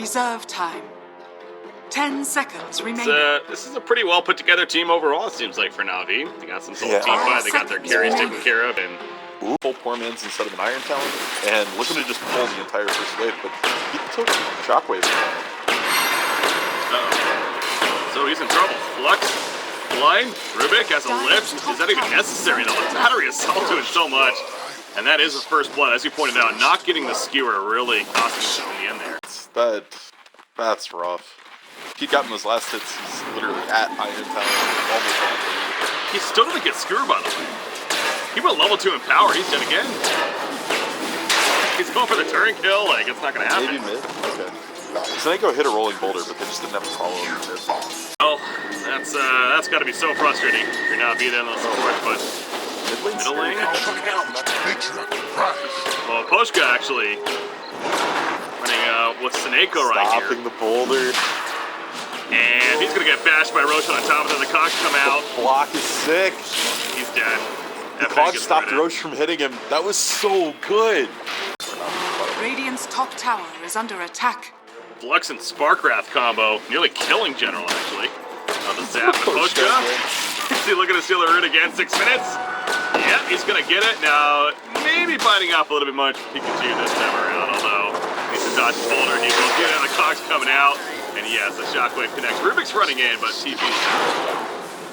Reserve time. 10 seconds remaining. This is a pretty well put together team overall, it seems like, for Navi. They got some solid team fight, they got their carries taken care of, and full poor man's instead of an iron talent, and looking to just pull the entire first wave, but he took shockwave. So he's in trouble. Flux, blind, Rubik has a lift. Is that even necessary though? The battery assault doing so much. And that is his first blood, as you pointed out. Not getting the skewer really costing him in the end there. That's rough. If he'd gotten those last hits, he's literally at iron talent, almost on the He still doesn't get skewer, by the way. He went level 2 in power, he's dead again. He's going for the turn kill, like it's not gonna happen. Maybe mid? Okay. SoNNeikO hit a rolling boulder, but they just didn't have a follow up. Well, that's gotta be so frustrating. You're not being there in those supports, but middle lane? Well, Miposhka actually running with SoNNeikO right here. Stopping the boulder. And he's gonna get bashed by Roche on top, and then the Cox come out. The block is sick. He's dead. The Cox stopped Roche from hitting him. That was so good. Radiant's top tower is under attack. Flux and Sparkwrath combo, nearly killing General actually. The zap Miposhka. Is he looking to steal a root again? 6 minutes. Yeah, he's gonna get it. Now, maybe biting off a little bit much Pikachu this time around, although needs to dodge his boulder. He will get it, the Cox coming out. And yes, the shockwave connects. Rubik's running in, but TP's out.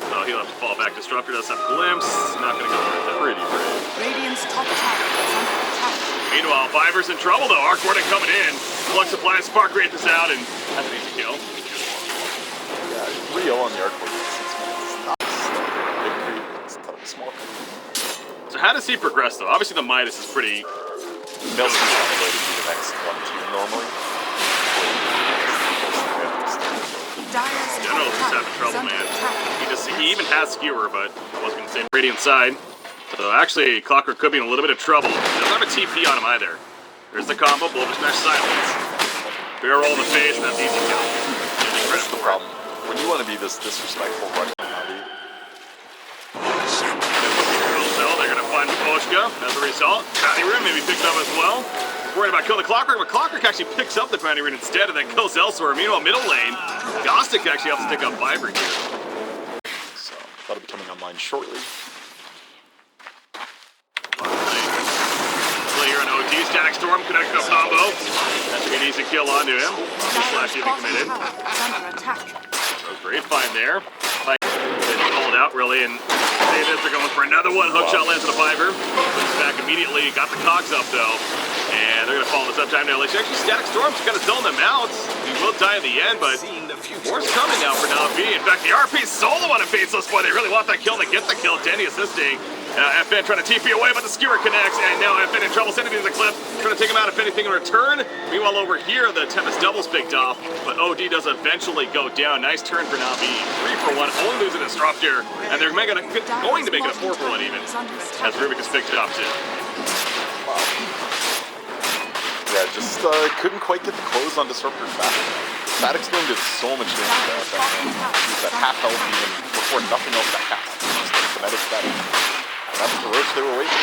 So he'll have to fall back. Disruptor does have glimpse. Not gonna go for it. Pretty brave. Radiant's top tower is under attack. Meanwhile, Biver's in trouble though. Arc Warden coming in. Flux applies, Spark Wraith is out, and that's an easy kill. Yeah, 3-0 on the Arc Warden. 6 minutes. Big creep. It's a small creep. So how does he progress though? Obviously the Midas is pretty... They'll see on the way to the next one team normally. General's just having trouble, man. He even has skewer, but I wasn't gonna say Radiant side. So actually, Clockwork could be in a little bit of trouble. He doesn't have a TP on him either. There's the combo, Bulbous Mesh Silence. Bear roll in the face, and that's easy kill. That's the problem. When you want to be this disrespectful running Navi. They're gonna find Miposhka as a result. Bounty Rune maybe picked up as well. Worried about killing the Clockwork, but Clockwork actually picks up the Bounty Rune instead and then kills elsewhere. Meanwhile, middle lane, Ghostik actually helps pick up Biver here. So, that'll be coming online shortly. Here on OT, Static Storm connects to a combo. That should be an easy kill onto him. Slash even committed. So great find there. They called out really, and they're going for another one. Hookshot lands on the Biver. Comes back immediately. Got the Cox up though. And they're gonna follow this up time now. Actually, Static Storm's kind of zone them out. He will die in the end, but more's coming now for Navi. In fact, the RP solo on a faceless boy. They really want that kill, and they get the kill. Dendi assisting. FN trying to TP away, but the skewer connects, and now FN in trouble, sending it to the clip, trying to take him out if anything in return. Meanwhile, over here, the Tempest doubles picked off, but OD does eventually go down. Nice turn for Navi. 3 for 1, only losing Disruptor, and they're going to make it a 4 for 1 even, as Rubik is picked up too. Wow. Yeah, just couldn't quite get the close on Disruptor fast. Static Storm did so much damage to that half health even before nothing else got cast. Just like kinetic static. That's the Roche they were waiting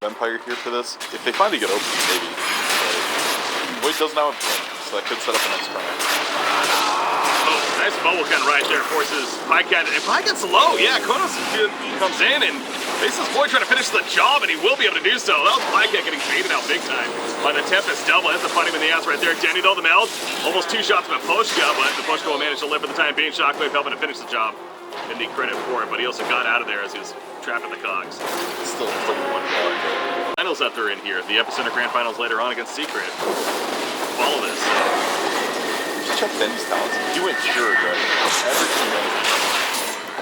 for. Empire here for this. If they finally get open, maybe. Void does now have blink, so that could set up the next turn. Oh, nice bubble gun right there, forces Pajkatt. And Pajkatt's low, yeah, Konos comes in and faces Void trying to finish the job, and he will be able to do so. That was Pajkatt getting baited out big time by the Tempest double. Has to find him in the ass right there. Dendi though, the meld. Almost 2 shots from Miposhka, but Miposhka will manage to live for the time being. Shockwave helping to finish the job. Didn't need credit for it, but he also got out of there as he was trapped in the cogs. Still putting 1 guard. Finals that they're in here. The Epicenter Grand Finals later on against Secret. Follow this. Just check Dendi's talents. He went pure, right? Every team.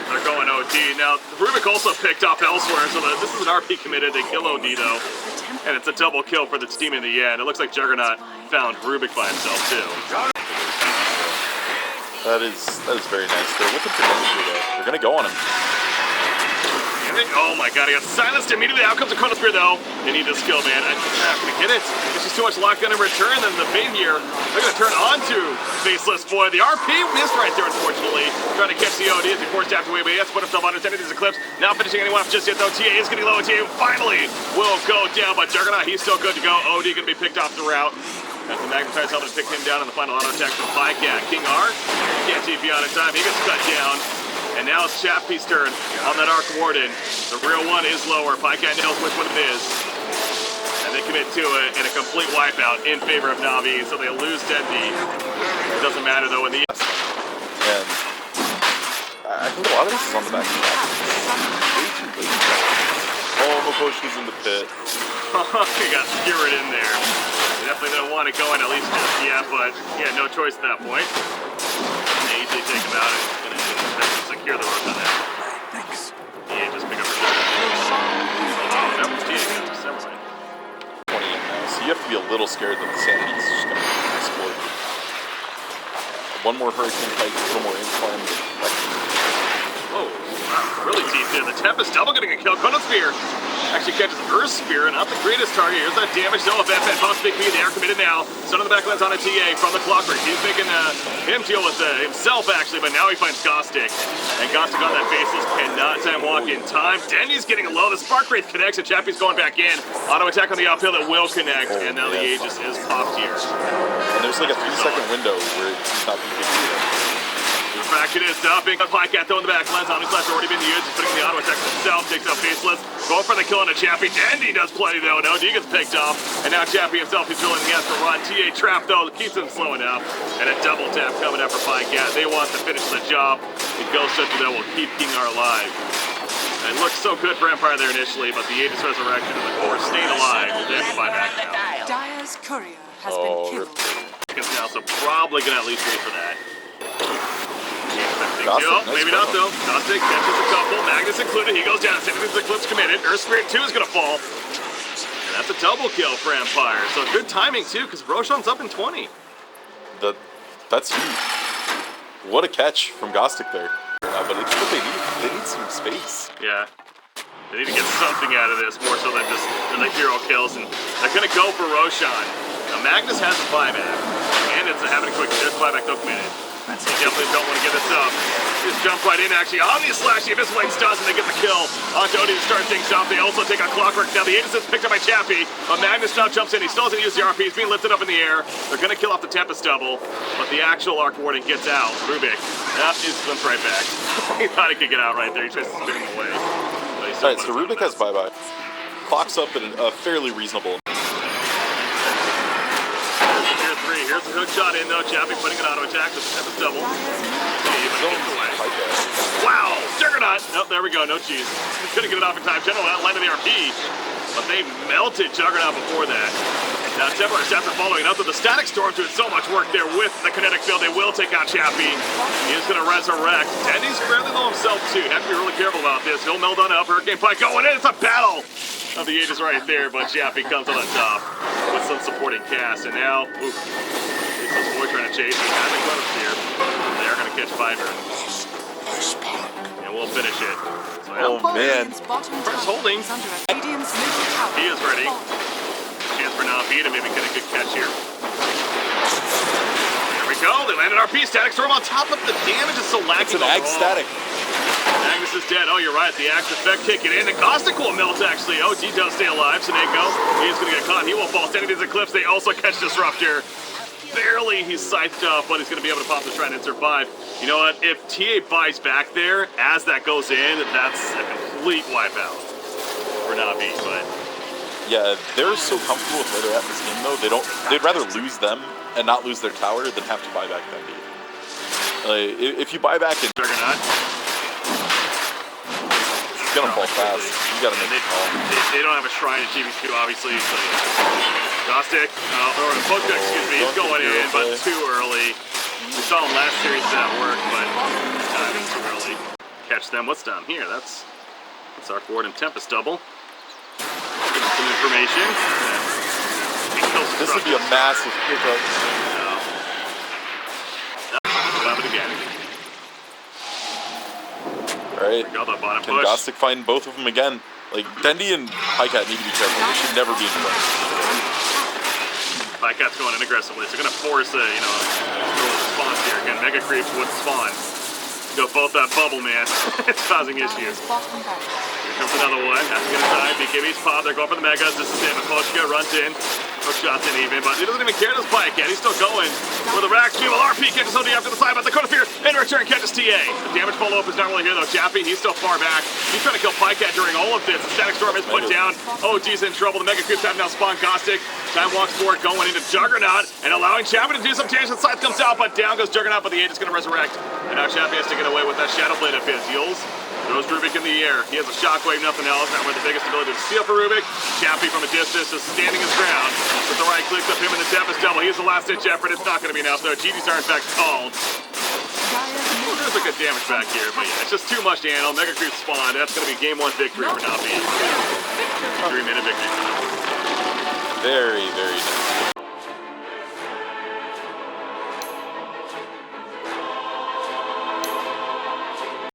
They're going OD. Now, Rubik also picked up elsewhere, so this is an RP committed. They kill OD though. And it's a double kill for the team in the end. It looks like Juggernaut found Rubik by himself too. That is very nice. They're looking for Dendi though. They're gonna go on him. Oh my god, he got silenced immediately. Out comes the Chronosphere though. They need this kill, man. I'm not gonna get it. This is too much lockdown in return. Then the bait here, they're gonna turn onto Faceless Boy. The RP missed right there, unfortunately. Trying to catch the OD as he forced after away, but he has to put himself on his enemies Eclipse. Not finishing anyone off just yet though. TA is getting low. TA finally will go down, but Juggernaut, he's still good to go. OD gonna be picked off the route. As the Magnetize helping to pick him down in the final auto attack from Pajkatt. KingR can't TP out in time. He gets cut down. And now it's Chappie's turn on that Arc Warden. The real one is lower. Pajkatt knows which one it is. And they commit to it in a complete wipeout in favor of Navi. So they lose Dendi. It doesn't matter though in the end. And I think a lot of this is on the back of the back. Oh, Miposhka's in the pit. He got skewered in there. They definitely didn't want to go in at least just yet, but yeah, no choice at that point. They easily take him out and secure the road on that. Thanks. Yeah, just pick up her shot. Oh, that was cheating. Never mind. 20 in now, so you have to be a little scared that the Sandy's just going to explode. One more Hurricane Pike, a little more incline. Oh, wow, really deep there. The Tempest double getting a kill. Chronosphere actually catches Earth Spear, not the greatest target. Here's that damage though. If FF Possibly be they are committed now. Son of the backlands on a TA from the Clockwork. He's making him deal with himself actually, but now he finds Ghostik. And Ghostik on that faceless cannot time walk in time. Dendi's getting low. The Spark Wraith connects and Chappie's going back in. Auto attack on the uphill that will connect, and now the Aegis is popped here. And there's like a 3-second window where it's not being given. Back it is, dumping. Pajkatt though in the back lens. Omnislash already been used. He's putting the auto attack himself. Takes out Faceless. Going for the kill on a Chappie. Dendi does plenty though. No, D gets picked off. And now Chappie himself, he's feeling he has to run. TA trap though, keeps him slow enough. And a double tap coming up for Pajkatt. They want to finish the job. The Ghost Shuttle though will keep KingR alive. And it looked so good for Empire there initially, but the Aegis Resurrection and the core staying alive. They have to buy back now. Dire's courier has been killed. Now, so probably gonna at least wait for that. Ghostik, maybe not though. Ghostik catches a couple. Magnus included. He goes down. Sympathy's Eclipse committed. Earth Spirit 2 is going to fall. And that's a double kill for Empire. So good timing too, because Roshan's up in 20. That's huge. What a catch from Ghostik there. But it's what they need. They need some space. Yeah. They need to get something out of this more so than just the hero kills. And they're going to go for Roshan. Now Magnus has a buyback. And it's having a quick buyback though committed. You definitely don't want to give this up. Just jump right in, actually. Omnislash, the Abyss Blades does, and they get the kill. Onto Odin to start things off. They also take out Clockwork. Now the Aegis is picked up by Chappie, but Magnus now jumps in. He still doesn't use the RP. He's being lifted up in the air. They're going to kill off the Tempest double, but the actual Arc Warden gets out. Rubik, that is slipped right back. He thought he could get out right there. He tries to spin him away. Alright, so Rubik has bye-bye. Clock's up at a fairly reasonable. Here's the hook shot in though. Chappie putting an auto attack. This is double. Wow! Juggernaut! Nope, there we go. No cheese. Couldn't get it off in time. General outline of the RP. But they melted Juggernaut before that. Now Templars after following up with the Static Storm doing so much work there with the kinetic field. They will take out Chappie. He is going to resurrect. Dendi's fairly low himself too. Have to be really careful about this. He'll meld on up. Hurricane Pike going in. It's a battle of the Aegis right there, but Chappie comes on the top with some supporting cast. And now, oof, this boy trying to chase. He has a Glimpse here. They are going to catch Biver. And we'll finish it. So, oh man. First holding. He is ready. Chance for Navi to maybe get a good catch here. There we go. They landed RP. Static Storm on top of the damage. It's so laggy. It's an Ag static. Magnus is dead. Oh, you're right. The Axe effect kicking in. The Ghostik will melt, actually. Oh, he does stay alive. SoNNeikO, he is going to get caught. He will fall. Standing these Eclipse. They also catch Disruptor. Barely he's scythed up, but he's going to be able to pop the Trident and survive. You know what? If TA buys back there, as that goes in, that's a complete wipeout for Navi, but... Yeah, they're so comfortable with where they're at in this game, though. They'd rather lose them and not lose their tower than have to buy back that game. If you buy back and... Juggernaut. It's gonna fall fast. You gotta make it fall. They don't have a shrine at GB2, obviously. So Ghostik, or Miposhka, excuse me, he's going in, but too early. We saw him last series that worked, but this time it's too early. Catch them. What's down here? That's Arc Ward and Tempest double. Give him some information. This would be a massive pickup. We'll have it again. Alright, can Ghostik find both of them again? Like, Dendi and Pajkatt need to be careful. They should never be in front. Pajkatt's going in aggressively, so they're going to force a, response here. Again, Mega Creeps would spawn. Go both that bubble, man. It's causing issues. Here comes another one. Has to get inside. BKB's pop. They're going for the Megas. This is it. Miposhka runs in. No shots in even, but he doesn't even care this Pajkatt. He's still going for the rack. Well, RP catches OD after the side, but the Qualifier in return catches TA. The damage follow-up is not really here, though. Chappie, he's still far back. He's trying to kill Pajkatt during all of this. The Static Storm is put down. OG's in trouble. The Mega Creeps have now spawned Ghostik. Time walks forward, going into Juggernaut, and allowing Chappie to do some damage. The side comes out, but down goes Juggernaut, but the Age is going to resurrect. And now Chappie has to get away with that Shadow Blade of his. Heals. Throws Rubik in the air. He has a shockwave, nothing else. Not with the biggest ability to steal for Rubik. Chappie from a distance is standing his ground. With the right clicks of him in the Tempest Double. He is the last ditch effort. It's not going to be enough, though. GGs are in fact called. There's a good damage back here, but yeah, it's just too much to handle. Mega Creep spawn. That's going to be game 1 victory for Navi. 3-minute victory. Very, very nice.